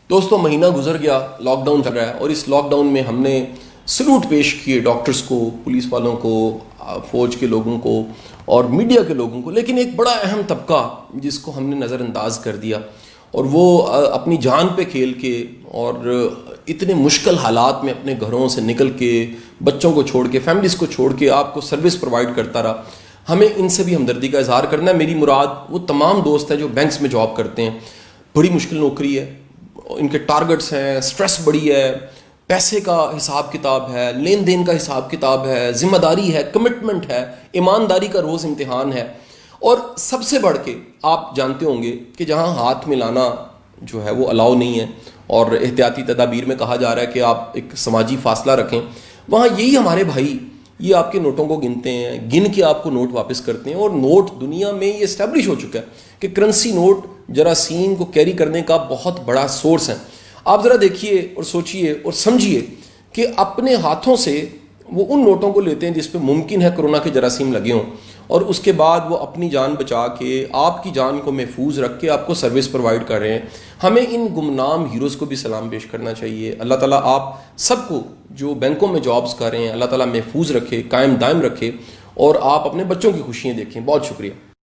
دوستوں مہینہ گزر گیا، لاک ڈاؤن چل رہا ہے، اور اس لاک ڈاؤن میں ہم نے سلوٹ پیش کیے ڈاکٹرز کو، پولیس والوں کو، فوج کے لوگوں کو اور میڈیا کے لوگوں کو، لیکن ایک بڑا اہم طبقہ جس کو ہم نے نظر انداز کر دیا، اور وہ اپنی جان پہ کھیل کے اور اتنے مشکل حالات میں اپنے گھروں سے نکل کے، بچوں کو چھوڑ کے، فیملیز کو چھوڑ کے آپ کو سروس پرووائڈ کرتا رہا. ہمیں ان سے بھی ہمدردی کا اظہار کرنا ہے. میری مراد وہ تمام دوست ہیں جو بینکس میں جاب کرتے ہیں. بڑی مشکل نوکری ہے، ان کے ٹارگٹس ہیں، سٹریس بڑی ہے، پیسے کا حساب کتاب ہے، لین دین کا حساب کتاب ہے، ذمہ داری ہے، کمٹمنٹ ہے، ایمانداری کا روز امتحان ہے. اور سب سے بڑھ کے آپ جانتے ہوں گے کہ جہاں ہاتھ ملانا جو ہے وہ الاؤ نہیں ہے، اور احتیاطی تدابیر میں کہا جا رہا ہے کہ آپ ایک سماجی فاصلہ رکھیں، وہاں یہی ہمارے بھائی یہ آپ کے نوٹوں کو گنتے ہیں، گن کے آپ کو نوٹ واپس کرتے ہیں. اور نوٹ دنیا میں یہ اسٹیبلش ہو چکا ہے کہ کرنسی نوٹ جراثیم کو کیری کرنے کا بہت بڑا سورس ہے. آپ ذرا دیکھیے اور سوچئے اور سمجھیے کہ اپنے ہاتھوں سے وہ ان نوٹوں کو لیتے ہیں جس پہ ممکن ہے کرونا کے جراثیم لگے ہوں، اور اس کے بعد وہ اپنی جان بچا کے، آپ کی جان کو محفوظ رکھ کے آپ کو سروس پرووائڈ کر رہے ہیں. ہمیں ان گمنام ہیروز کو بھی سلام پیش کرنا چاہیے. اللہ تعالیٰ آپ سب کو جو بینکوں میں جابز کر رہے ہیں اللہ تعالیٰ محفوظ رکھے، قائم دائم رکھے، اور آپ اپنے بچوں کی خوشیاں دیکھیں. بہت شکریہ.